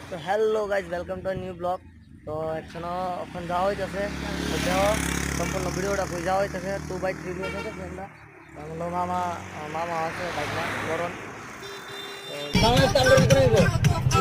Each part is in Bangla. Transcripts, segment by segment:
তো hello guys, welcome to new blog. তো এখন যাওয়া হইতেছে, দেহ সম্পূর্ণ ভিডিওটা কই যাওয়া হইতেছে 2x3 দিয়ে হইতেছে। আমরা মামা মামা আছে বাইক না বরণ। বাংলাদেশ চালু করে দিব,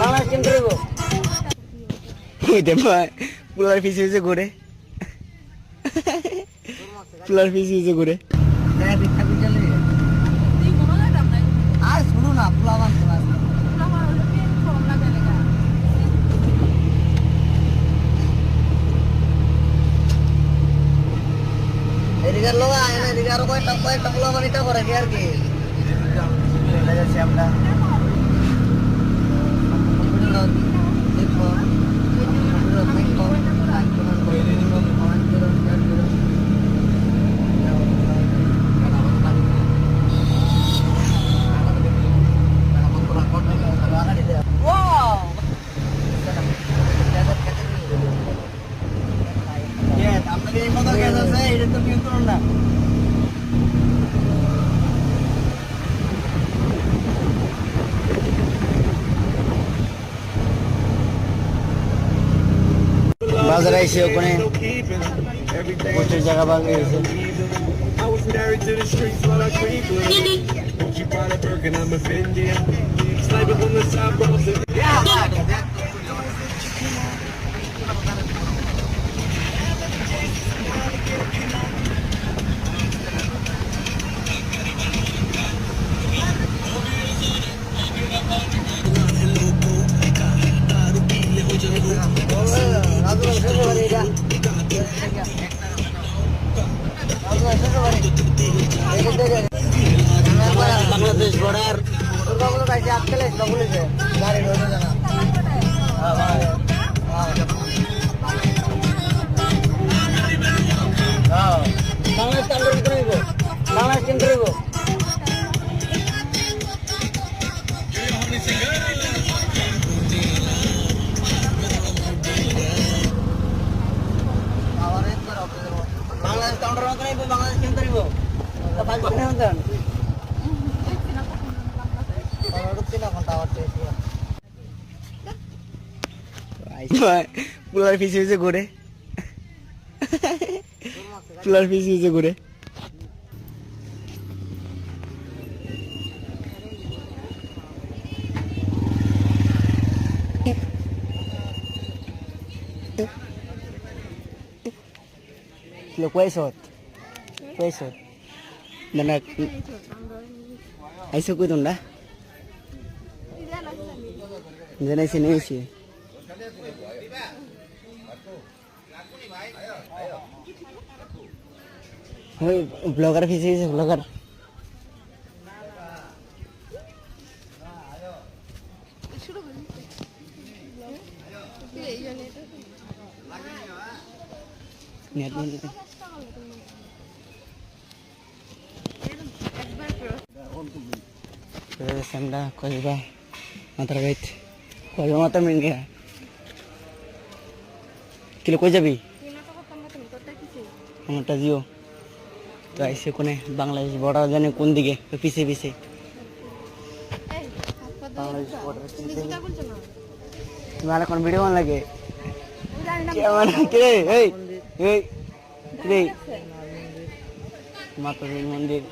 বাংলাদেশ কেন্দ্র দিব। পুলার পিছে পিছে ঘুরে পুলার পিছে পিছে ঘুরে আর শুনো না পোলা বানতো না। এদিকের লোক আয় না, এদিকে আরো কয়েকটা পোলা বানিটা করে কি আর কি যাচ্ছি আমরা। বাজারে এসে ওখানে প্রচুর জায়গা ভাঙে গেছে। বাংলাদেশ বর্ডার দুর্গাগুলো কাছে আটকেলে বলেছে গাড়ি ঢোকে না। বাংলাদেশ চালু করে দিব, বাংলাদেশ কেন্দ্র দিব। বাংলাদেশ কাউন্টার করে দিব, বাংলাদেশ কেন্দ্র দিব। পুলার পিছে পিছে ঘুরে পুলার পিছে পিছে ঘুরে kuesot dan aiso kuitun dah jangan sini sih hoi blogger visi blogger niat banget Sanda kaiba matar gait kaiba matar min gaya kilo koi jabi amata jio to aise kone Bangladesh border jane kon dige piche piche Bangladesh border तुम्हारा कौन वीडियो बन लगे क्या बना के ए माता मंदिर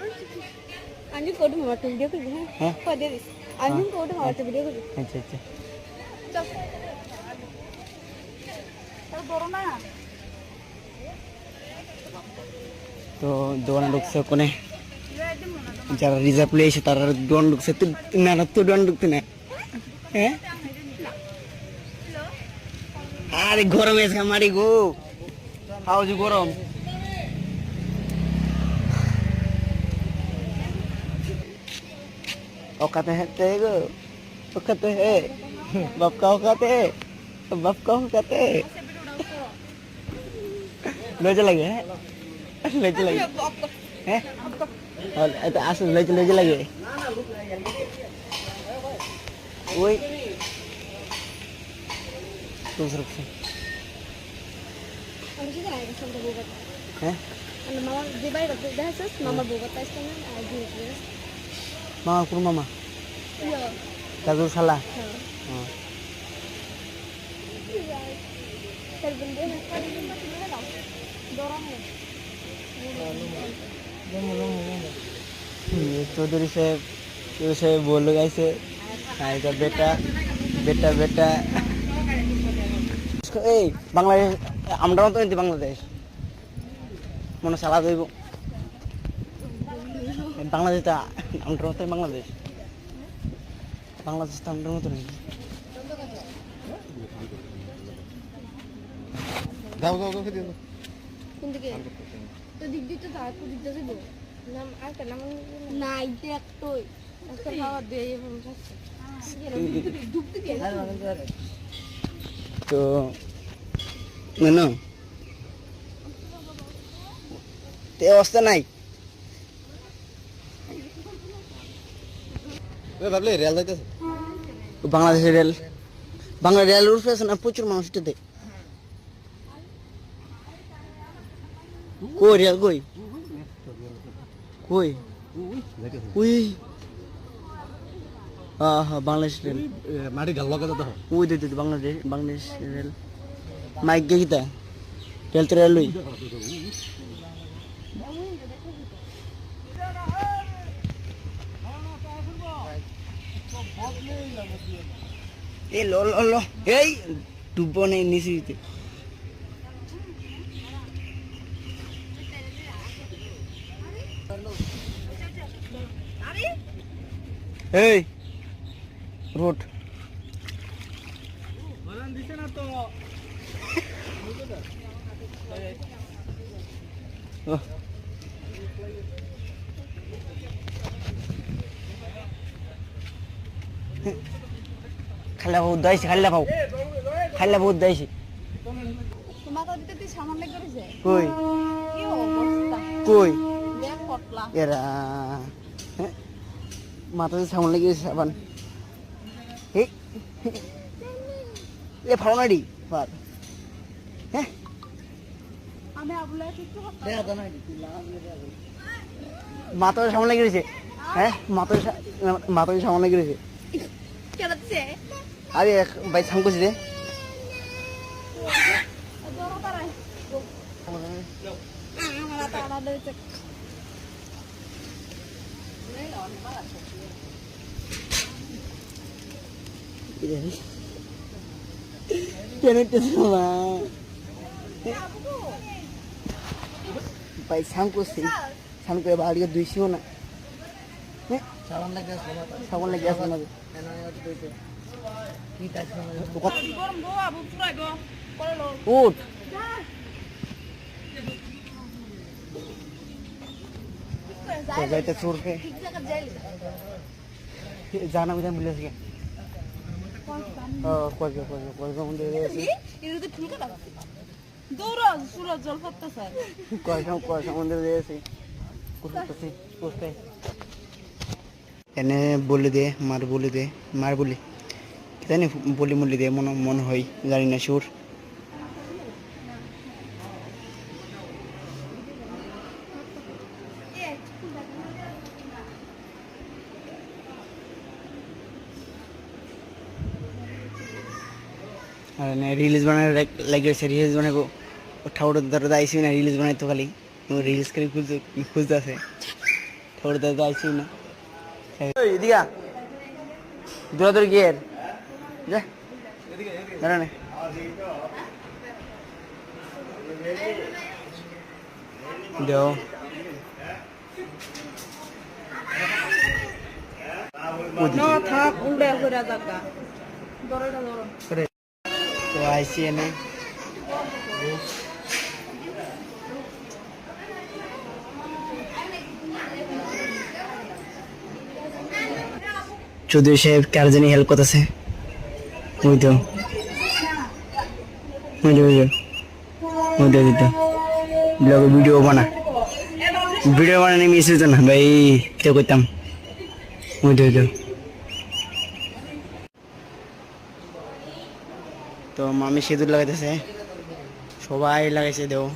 अंजू कोड में मारते वीडियो कर हैं पर दे दिस अंजू कोड में मारते वीडियो कर अच्छा अच्छा चल बोलो ना तो दोन लोग से कोने जरा रिजर्व ले से तारा दोन लोग से ना तो दोन लोग ना हैं अरे गरम है हमारी गो हाउ जो गरम औकात है तेरे औकात है बाप का औकात है बाप का औकात है लोज लगे हैं लोज लगे हैं और तो आस लोज लोज लगे वही दूसरे से हैं मामा दिवाई रखते हैं सर मामा बोलता है इसका ना आज मामा कुर मामा iya Kazul salah. সেলফি দিয়ে করে দিন তুলে দাও দরামে ये चौधरी साहब बोल रहे ऐसे का बेटा बेटा बेटा এই বাংলাদেশ আমরাও তো এনতি বাংলাদেশ মনে সালা দেব বাংলাদেশ তা আমরাও তো বাংলাদেশ বাংলাদেশ তো আমরাও তো নেই দাও দাও দাও খেতে দাও কোন দিকে তো দিক দিতে তার তো দিতে যাবো নাম আর কেন নাম নাই দেখ তুই একটা খাওয়া দিয়ে এরকম খাচ্ছে ডুব দিকে তো না তে অবস্থা নাই ভাবলে রেল যাইতেছে বাংলাদেশের রেল বাংলা রেল উঠে আছে না প্রচুর মানুষ এটাতে কই রেল কই কই উই হ্যাঁ বাংলাদেশ রেল মাটি ঢাল লগা দাও ওই দিতে বাংলাদেশ রেল মাইক গে কিতা রেল তো রেল লই এ লো লো লো এই ডুবো নেই নিচে দিতে এই রোড খাইলা বহুত দাইছি খাইলা বহুত দাইছি তোমাকে দিতে তুই সামান লেগে গেছে কই কি অবস্থা কই দেখ পটলা এরা মাথাতে সামনে লেগে গেছে আবার এ ফাড়ো নাড়ি ফার হ্যাঁ আমি আবুলা কিছু কথা মাথার সামনে লেগে গেছে হ্যাঁ মাথার সামনে লেগে গেছে কেলাচ্ছে আরে ভাই সাম করছি রে দরো পারাই আমার তাড়া দিতে কেন ভাই সাম করছি সাম করে বাড়িকে দুইশিও না সাবান লাগে আসলে সামনে লেগে আসবে না কেন হইতে কি তাই গরম গো আবু পুরাই গো করলো উঠ যাইতে চোরকে ঠিক জায়গা যাইলি জানা বুঝা মিলে আছে কয়েক মন্দির আছে এটা তো ঠিক কথা দৌড় পুরো জল পড়তেছে কয়েক মন্দির আছে কোথায় এনে বলে দে মার বলি জানি বলি দে মন হয় জানি না সুর আর রিলস বানায় লাগিয়েছে রিলস বানাবো ঠাকুর দাদা আইসি না রিলস বানাই তো খালি রিলস করে খুঁজতে আছে ঠাকুর দাদা আইসি না দিঘা দৌড়াদৌড়ি গিয়ে যা দাঁড়া না দেও না থাক উল্টা করে দাদা দরটা ধরো তো আইসি এনে চৌধুরী সাহেব কার জানি হেল্প করতেছে বুঝতো ব্লগে ভিডিও বানানি মিস হইতো না ভাই কেউ করতাম বুঝতো তো মামি সিঁদুর লাগাইতেছে সবাই লাগাইছে দেও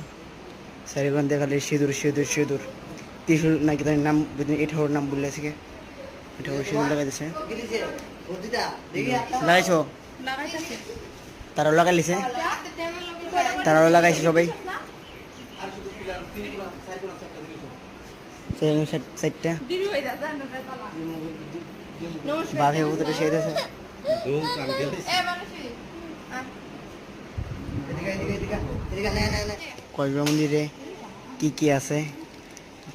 চারিগন্ধে খালি সিঁদুর ত্রিশুল নাকি তার নাম এঠার নাম বললে আজকে এঠার সিঁদুর লাগাইতেছে লাগাইছো লাগাইতাছে তারাও লাগাই লিছে, তারাও লাগাইছে সবাই। সাইডটা বাঘে উতরে সেই আছে। কয়েকবার মন্দিরে কি কি আছে,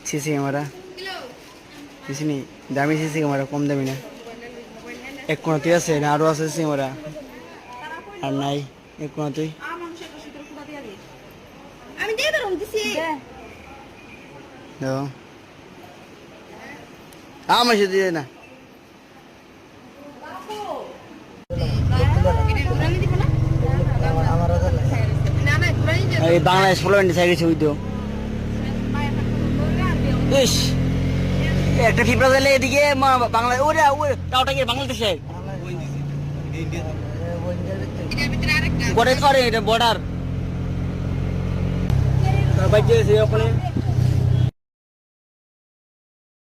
সিসি ক্যামেরা, বুঝিনি দামি সিসি ক্যামেরা, কম দামি না। এক কোনাতেই আছে না আরো আছে সিসি ক্যামেরা? আর নাই এক কোনাতেই। আমি দিয়ে দাও দিছি আমার সাথে দিয়ে না। এই বাংলাদেশ ফলোয়েন্ট সাইড গেছে ওই তো। ইস একটা ফিফা দিলে এদিকে বাংলা ওরা ওই টাওটা গিয়ে বাংলাদেশে করে করে এটা বর্ডার বাইরে ওখানে